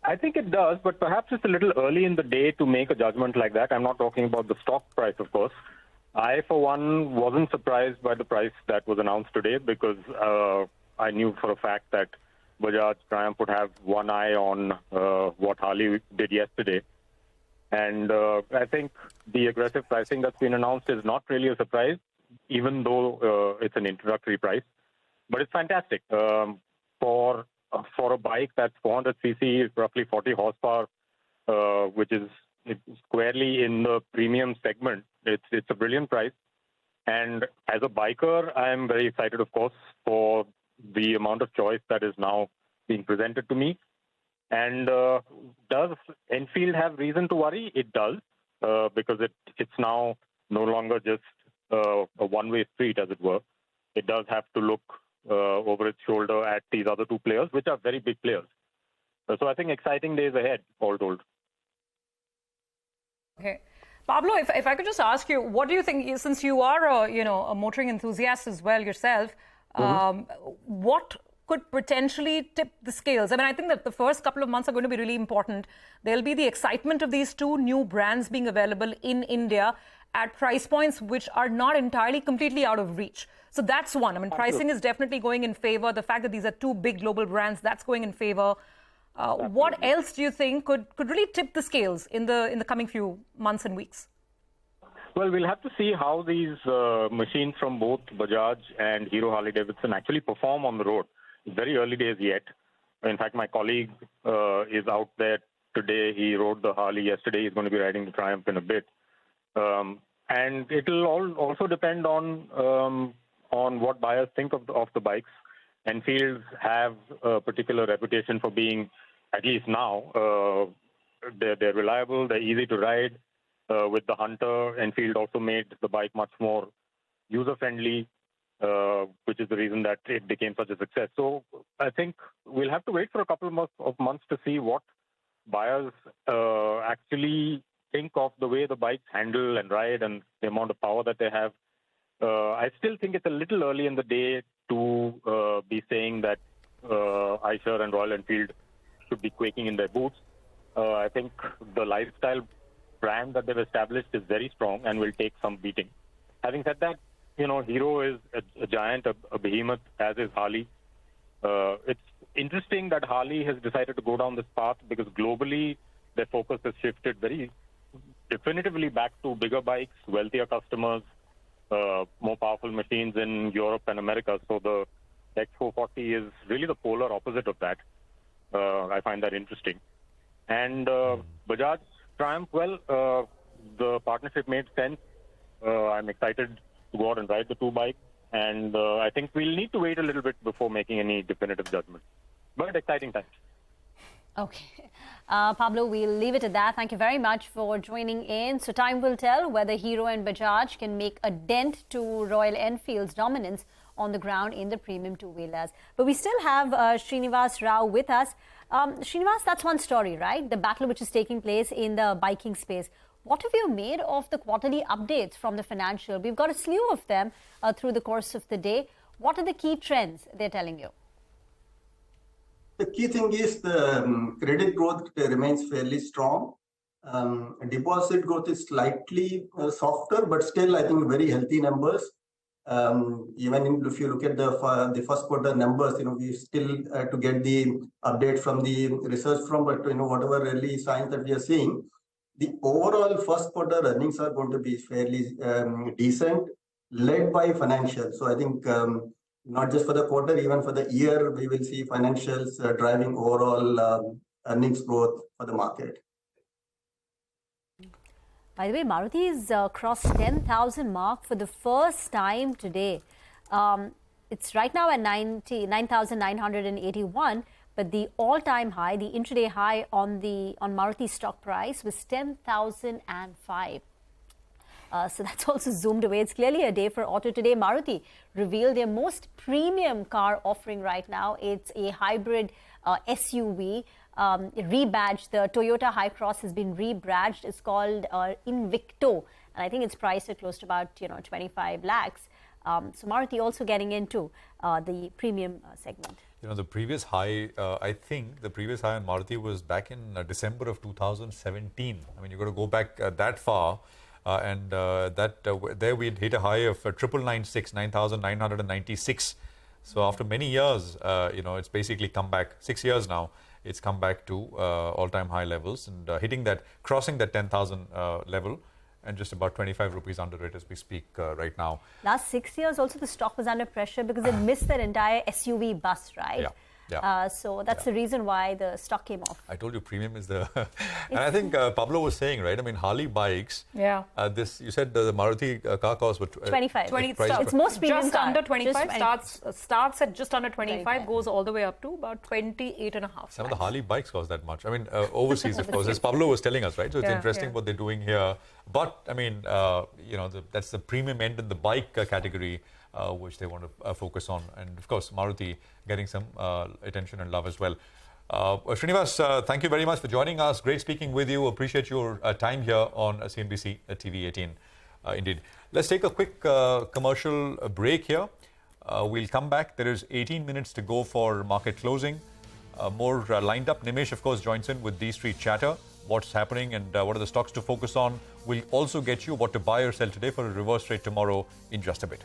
I think it does, but perhaps it's a little early in the day to make a judgment like that. I'm not talking about the stock price, of course. I, for one, wasn't surprised by the price that was announced today because I knew for a fact that Bajaj-Triumph would have one eye on what Harley did yesterday. And I think the aggressive pricing that's been announced is not really a surprise, even though it's an introductory price. But it's fantastic. For a bike that's 400cc, roughly 40 horsepower, which is squarely in the premium segment, it's a brilliant price. And as a biker, I'm very excited, of course, for the amount of choice that is now being presented to me. And does Enfield have reason to worry? It does, because it's now no longer just a one-way street, as it were. It does have to look over its shoulder at these other two players, which are very big players. So I think exciting days ahead, all told. Okay. Pablo, if I could just ask you, what do you think, since you are a motoring enthusiast as well yourself, what could potentially tip the scales? I mean, I think that the first couple of months are going to be really important. There'll be the excitement of these two new brands being available in India at price points which are not entirely completely out of reach. So that's one. I mean, pricing is definitely going in favor. The fact that these are two big global brands, that's going in favor. What else do you think could really tip the scales in the coming few months and weeks? Well, we'll have to see how these machines from both Bajaj and Hero Harley-Davidson actually perform on the road. It's very early days yet. In fact, my colleague is out there today. He rode the Harley yesterday. He's going to be riding the Triumph in a bit. And it'll also depend on what buyers think of the bikes. Enfields have a particular reputation for being, at least now, they're reliable, they're easy to ride. With the Hunter, Enfield also made the bike much more user-friendly, which is the reason that it became such a success. So I think we'll have to wait for a couple of months to see what buyers actually think of the way the bikes handle and ride and the amount of power that they have. I still think it's a little early in the day to be saying that Eicher and Royal Enfield should be quaking in their boots. I think the lifestyle brand that they've established is very strong and will take some beating. Having said that, Hero is a giant, a behemoth, as is Harley. It's interesting that Harley has decided to go down this path because globally their focus has shifted very definitively back to bigger bikes, wealthier customers, more powerful machines in Europe and America. So the X440 is really the polar opposite of that. I find that interesting. And Bajaj Triumph, well, the partnership made sense. I'm excited to go out and ride the two bikes. And I think we'll need to wait a little bit before making any definitive judgment. But exciting times. Okay. Pablo, we'll leave it at that. Thank you very much for joining in. So time will tell whether Hero and Bajaj can make a dent to Royal Enfield's dominance on the ground in the premium two-wheelers. But we still have Srinivas Rao with us. Srinivas, that's one story, right? The battle which is taking place in the biking space. What have you made of the quarterly updates from the financial? We've got a slew of them through the course of the day. What are the key trends they're telling you? The key thing is the credit growth remains fairly strong. Deposit growth is slightly softer, but still, I think, very healthy numbers. Even if you look at the first quarter numbers, we still to get the update from the research firm, but whatever early signs that we are seeing, the overall first quarter earnings are going to be fairly decent, led by financials. So I think not just for the quarter, even for the year, we will see financials driving overall earnings growth for the market. By the way, Maruti's crossed 10,000 mark for the first time today. It's right now at 9,981, but the all-time high, the intraday high on Maruti's stock price was 10,005. So that's also zoomed away. It's clearly a day for auto today. Maruti revealed their most premium car offering right now. It's a hybrid SUV. Rebadged. The Toyota Hi-Cross has been rebadged. It's called Invicto, and I think it's priced at close to about 25 lakhs. So Maruti also getting into the premium segment. The previous high, I think the previous high on Maruti was back in December of 2017. I mean, you've got to go back that far. And there we'd hit a high of 9,996. So after many years, it's basically come back 6 years now. It's come back to all-time high levels and hitting that, crossing that 10,000 level, and just about 25 rupees under it as we speak right now. Last 6 years, also the stock was under pressure because it missed that entire SUV bust, right? Yeah. Yeah. So that's the reason why the stock came off. I told you premium is the... and I think Pablo was saying, right? I mean, Harley bikes. Yeah. You said the Maruti car cost was... 25. It's most premium just car. Under 25. Starts at just under 25, goes all the way up to about 28.5. Some of the Harley bikes cost that much. I mean, overseas, of course, as Pablo was telling us, right? So it's interesting what they're doing here. But, I mean, that's the premium end in the bike category. which they want to focus on. And of course, Maruti getting some attention and love as well. Srinivas, thank you very much for joining us. Great speaking with you. Appreciate your time here on CNBC TV18. Indeed. Let's take a quick commercial break here. We'll come back. There is 18 minutes to go for market closing. More lined up. Nimesh, of course, joins in with D Street Chatter. What's happening and what are the stocks to focus on. We'll also get you what to buy or sell today for a reverse trade tomorrow in just a bit.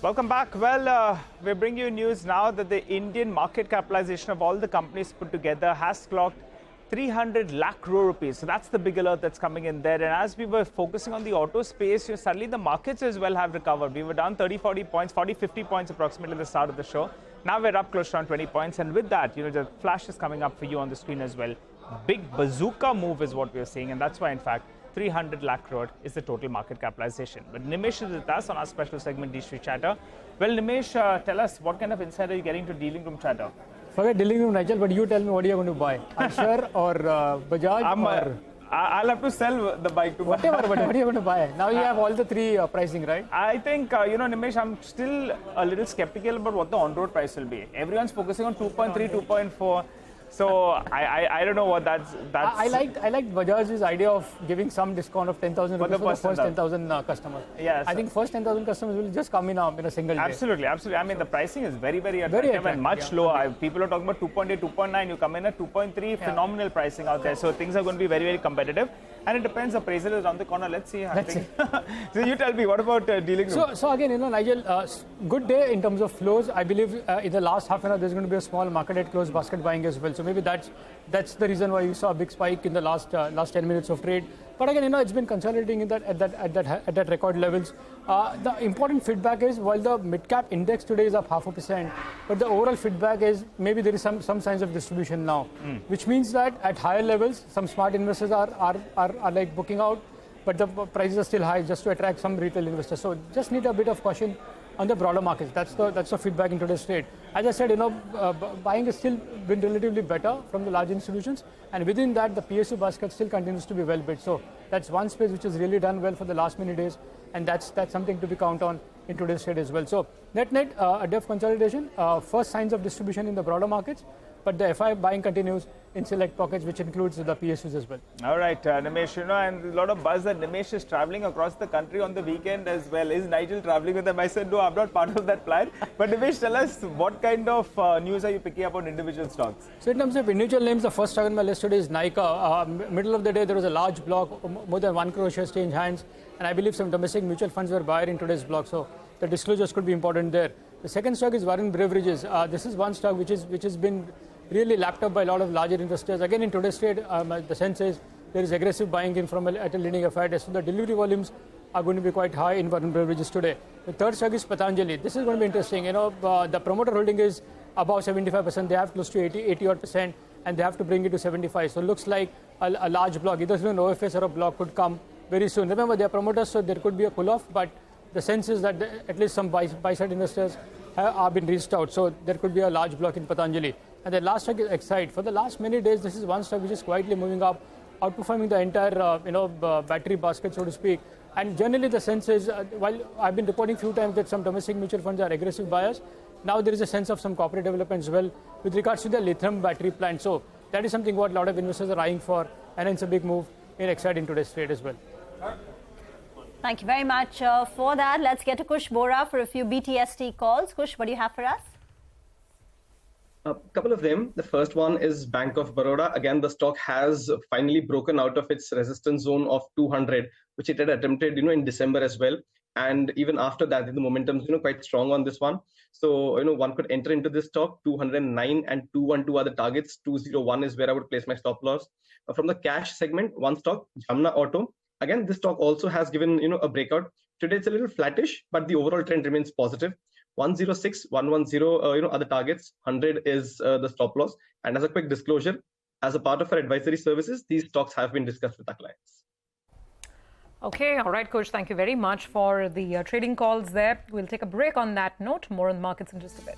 Welcome back. Well, we're bringing you news now that the Indian market capitalization of all the companies put together has clocked 300 lakh crore rupees. So that's the big alert that's coming in there. And as we were focusing on the auto space, suddenly the markets as well have recovered. We were down 30, 40 points, 40, 50 points approximately at the start of the show. Now we're up close to around 20 points. And with that, the flash is coming up for you on the screen as well. Big bazooka move is what we're seeing. And that's why, in fact, 300 lakh crore is the total market capitalization. But Nimesh is with us on our special segment, D Street Chatter. Well, Nimesh, tell us, what kind of insight are you getting to dealing room chatter? Forget dealing room, Nigel, but you tell me what you're going to buy. Eicher or Bajaj? I'll have to sell the bike to whatever, but what are you going to buy? Now you have all the three pricing, right? I think, Nimesh, I'm still a little skeptical about what the on-road price will be. Everyone's focusing on 2.3, 2.4. So I don't know what that's. I liked Bajaj's idea of giving some discount of 10,000 rupees for the first 10,000 customers. Yes. I think first 10,000 customers will just come in a single day. Absolutely. I mean, the pricing is very, very attractive and much lower. People are talking about 2.8, 2.9. You come in at 2.3, phenomenal pricing out there. So things are going to be very, very competitive. And it depends. Appraisal is around the corner. Let's see. So you tell me, what about dealing room? So again, Nigel, good day in terms of flows. I believe in the last half an hour, there's going to be a small market at close basket buying as well. So maybe that's the reason why you saw a big spike in the last 10 minutes of trade. But again, it's been consolidating in at that record levels. The important feedback is while the mid-cap index today is up 0.5%, but the overall feedback is maybe there is some signs of distribution now, which means that at higher levels, some smart investors are like booking out. but the prices are still high just to attract some retail investors. So just need a bit of caution on the broader markets. That's the feedback in today's trade. As I said, buying has still been relatively better from the large institutions, and within that, the PSU basket still continues to be well bid. So that's one space which has really done well for the last many days, and that's something to be counted on in today's trade as well. So net a depth consolidation, first signs of distribution in the broader markets, but the FI buying continues in select pockets, which includes the PSUs as well. All right, Nimesh, and a lot of buzz that Nimesh is traveling across the country on the weekend as well. Is Nigel traveling with them? I said, no, I'm not part of that plan. But Nimesh, tell us, what kind of news are you picking up on individual stocks? So in terms of individual names, the first stock on my list today is Nykaa. Middle of the day, there was a large block, more than 1 crore shares change hands, and I believe some domestic mutual funds were buyer in today's block. So the disclosures could be important there. The second stock is Varun Beverages. This is one stock which has been really lapped up by a lot of larger investors. Again, in today's trade, the sense is there is aggressive buying in from at a leading FI. So the delivery volumes are going to be quite high in Varun Beverages today. The third stock is Patanjali. This is going to be interesting. The promoter holding is about 75%. They have close to 80 odd %, and they have to bring it to 75. So it looks like a large block, either through an OFS or a block, could come very soon. Remember, they are promoters, so there could be a pull-off, but the sense is that at least some buy-side investors have been reached out. So there could be a large block in Patanjali. And the last stock is Excite. For the last many days, this is one stock which is quietly moving up, outperforming the entire battery basket, so to speak. And generally, the sense is, while I've been reporting a few times that some domestic mutual funds are aggressive buyers, now there is a sense of some corporate development as well with regards to the lithium battery plant. So that is something what a lot of investors are eyeing for, and it's a big move in Excite in today's trade as well. Thank you very much for that. Let's get to Kush Bora for a few BTST calls. Kush, what do you have for us? A couple of them. The first one is Bank of Baroda. Again, the stock has finally broken out of its resistance zone of 200, which it had attempted, in December as well. And even after that, the momentum is, quite strong on this one. So, one could enter into this stock. 209 and 212 are the targets. 201 is where I would place my stop loss. From the cash segment, one stock, Jamna Auto. Again, this stock also has given, a breakout. Today it's a little flattish, but the overall trend remains positive. 106, 110, are the targets. 100 is the stop loss. And as a quick disclosure, as a part of our advisory services, these stocks have been discussed with our clients. Okay, all right, Coach. Thank you very much for the trading calls there. We'll take a break on that note. More on the markets in just a bit.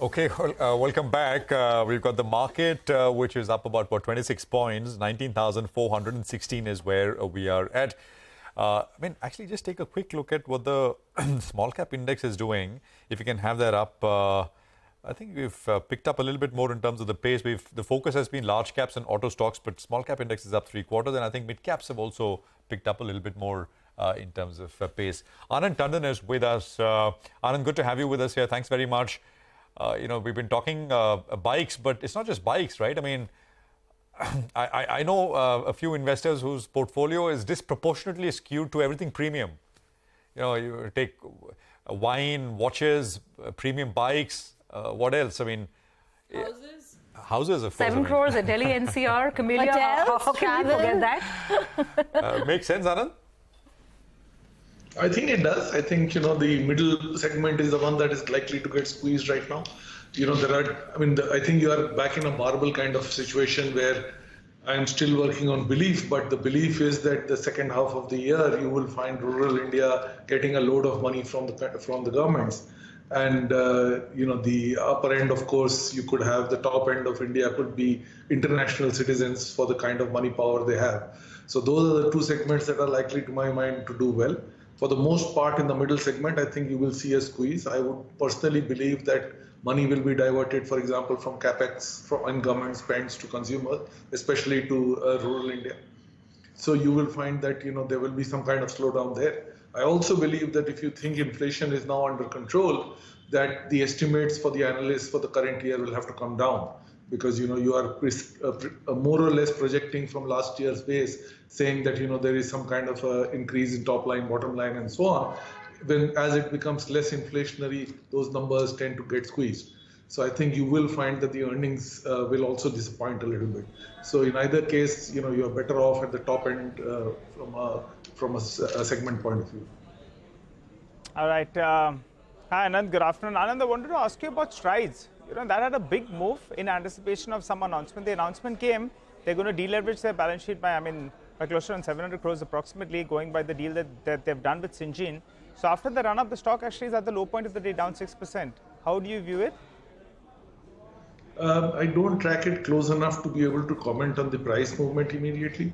Okay, welcome back. We've got the market, which is up about 26 points. 19,416 is where we are at. Actually, just take a quick look at what the small cap index is doing. If you can have that up, I think we've picked up a little bit more in terms of the pace. The focus has been large caps and auto stocks, but small cap index is up 3/4, and I think mid caps have also picked up a little bit more in terms of pace. Anand Tandon is with us. Anand, good to have you with us here. Thanks very much. We've been talking bikes, but it's not just bikes, right? I mean, I know a few investors whose portfolio is disproportionately skewed to everything premium. You take wine, watches, premium bikes, what else? I mean, houses, of course. 7 crores at Delhi NCR, Camellia. How can we forget that? Makes sense, Anand? I think it does. I think, the middle segment is the one that is likely to get squeezed right now. I think you are back in a barbell kind of situation where I am still working on belief, but the belief is that the second half of the year, you will find rural India getting a load of money from the governments. And, the upper end, of course, you could have the top end of India could be international citizens for the kind of money power they have. So those are the two segments that are likely, to my mind, to do well. For the most part, in the middle segment, I think you will see a squeeze. I would personally believe that money will be diverted, for example, from capex and government spends to consumers, especially to rural India. So you will find that there will be some kind of slowdown there. I also believe that if you think inflation is now under control, that the estimates for the analysts for the current year will have to come down, because you are more or less projecting from last year's base, saying that there is some kind of increase in top line, bottom line, and so on. When as it becomes less inflationary, those numbers tend to get squeezed. So I think you will find that the earnings will also disappoint a little bit. So in either case, you are better off at the top end from a segment point of view. All right. Hi, Anand. Good afternoon. Anand, I wanted to ask you about Strides. That had a big move in anticipation of some announcement. The announcement came, they're going to deleverage their balance sheet by close to 700 crores approximately, going by the deal that they've done with Syngene. So after the run-up, the stock actually is at the low point of the day, down 6%. How do you view it? I don't track it close enough to be able to comment on the price movement immediately.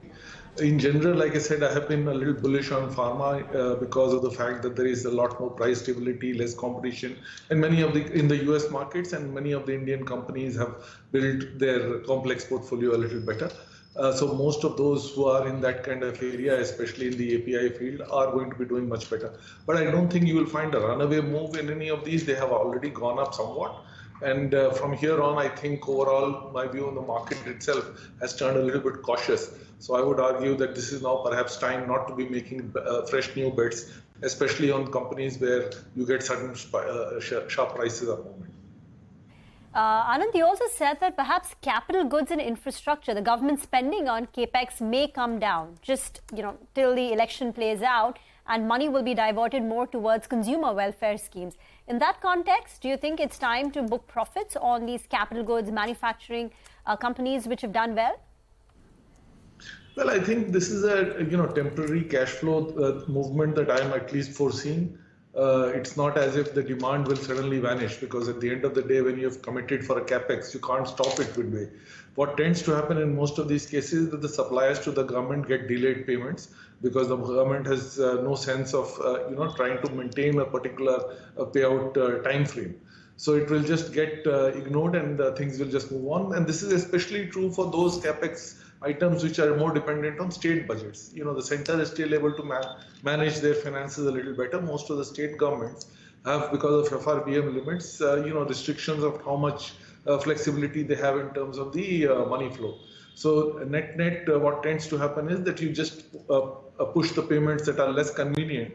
In general, like I said, I have been a little bullish on pharma because of the fact that there is a lot more price stability, less competition, and in the US markets, and many of the Indian companies have built their complex portfolio a little better. So most of those who are in that kind of area, especially in the API field, are going to be doing much better. But I don't think you will find a runaway move in any of these. They have already gone up somewhat. And from here on, I think overall, my view on the market itself has turned a little bit cautious. So I would argue that this is now perhaps time not to be making fresh new bets, especially on companies where you get sudden sharp prices at the moment. Anand, you also said that perhaps capital goods and infrastructure, the government spending on capex may come down just till the election plays out, and money will be diverted more towards consumer welfare schemes. In that context, do you think it's time to book profits on these capital goods manufacturing companies which have done well? Well, I think this is a temporary cash flow movement that I am at least foreseeing. It's not as if the demand will suddenly vanish, because at the end of the day, when you have committed for a capex, you can't stop it midway. What tends to happen in most of these cases is that the suppliers to the government get delayed payments, because the government has no sense of trying to maintain a particular payout time frame. So it will just get ignored, and things will just move on. And this is especially true for those capex items which are more dependent on state budgets. The center is still able to manage their finances a little better. Most of the state governments have, because of FRBM limits, restrictions of how much flexibility they have in terms of the money flow. So net, what tends to happen is that you just push the payments that are less convenient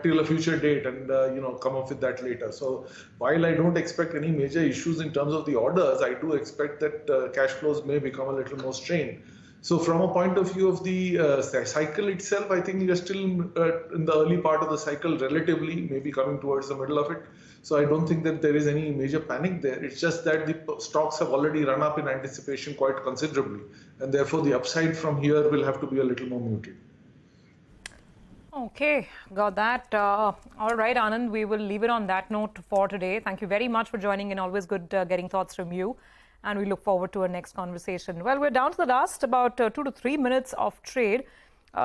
till a future date, and come up with that later. So while I don't expect any major issues in terms of the orders, I do expect that cash flows may become a little more strained. So from a point of view of the cycle itself, I think you're still in the early part of the cycle relatively, maybe coming towards the middle of it. So I don't think that there is any major panic there. It's just that the stocks have already run up in anticipation quite considerably, and therefore the upside from here will have to be a little more muted. Okay, got that. All right, Anand, we will leave it on that note for today. Thank you very much for joining in. Always good getting thoughts from you. And we look forward to our next conversation. Well, we're down to the last about 2 to 3 minutes of trade.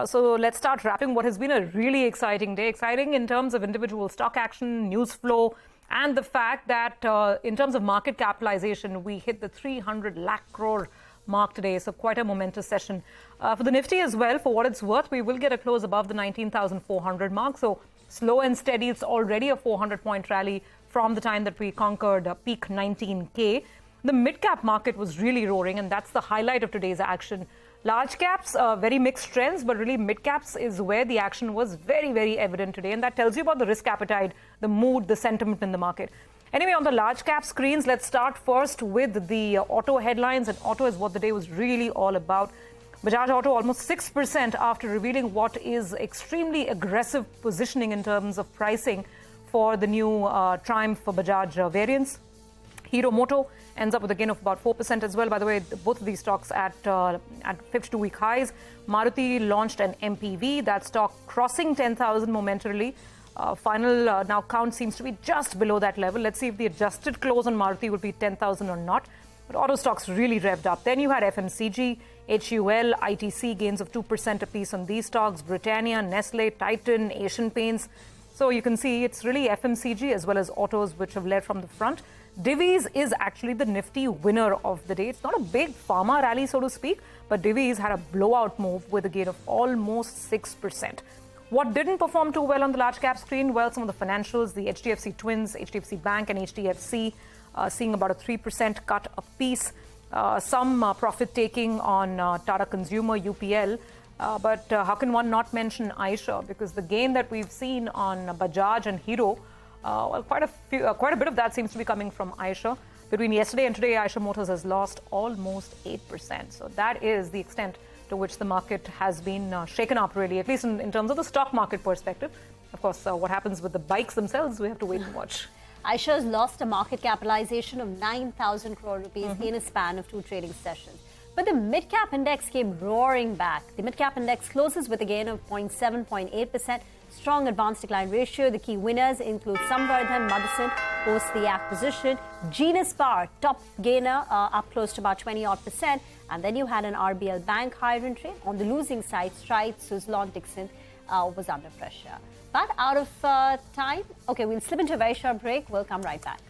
So let's start wrapping what has been a really exciting day. Exciting in terms of individual stock action, news flow, and the fact that in terms of market capitalization, we hit the 300 lakh crore mark today. So quite a momentous session. For the Nifty as well, for what it's worth, we will get a close above the 19,400 mark. So slow and steady. It's already a 400-point rally from the time that we conquered peak 19K. The mid-cap market was really roaring, and that's the highlight of today's action. Large caps, very mixed trends, but really mid-caps is where the action was very, very evident today. And that tells you about the risk appetite, the mood, the sentiment in the market. Anyway, on the large cap screens, let's start first with the auto headlines. And auto is what the day was really all about. Bajaj Auto almost 6% after revealing what is extremely aggressive positioning in terms of pricing for the new Triumph for Bajaj variants. Hero Moto ends up with a gain of about 4% as well. By the way, both of these stocks at 52-week highs. Maruti launched an MPV. That stock crossing 10,000 momentarily. Final now count seems to be just below that level. Let's see if the adjusted close on Maruti would be 10,000 or not. But auto stocks really revved up. Then you had FMCG, HUL, ITC gains of 2% apiece on these stocks. Britannia, Nestle, Titan, Asian Paints. So you can see it's really FMCG as well as autos which have led from the front. Divi's is actually the Nifty winner of the day. It's not a big pharma rally, so to speak, but Divi's had a blowout move with a gain of almost 6%. What didn't perform too well on the large cap screen? Well, some of the financials, the HDFC Twins, HDFC Bank and HDFC seeing about a 3% cut apiece. Some profit taking on Tata Consumer, UPL. But how can one not mention Eicher? Because the gain that we've seen on Bajaj and Hero, well, quite a bit of that seems to be coming from Eicher. Between yesterday and today, Eicher Motors has lost almost 8%. So that is the extent to which the market has been shaken up, really, at least in terms of the stock market perspective. Of course, what happens with the bikes themselves, we have to wait and watch. Eicher's lost a market capitalization of 9,000 crore rupees in a span of 2 trading sessions. But the mid-cap index came roaring back. The mid-cap index closes with a gain of 0.7%. Strong advanced decline ratio. The key winners include Samvardhan Motherson post the acquisition. Genus Power, top gainer, up close to about 20-odd%. And then you had an RBL Bank higher in trade. On the losing side, Stride, Suzlon, Dixon was under pressure. But out of time, okay, we'll slip into a very short break. We'll come right back.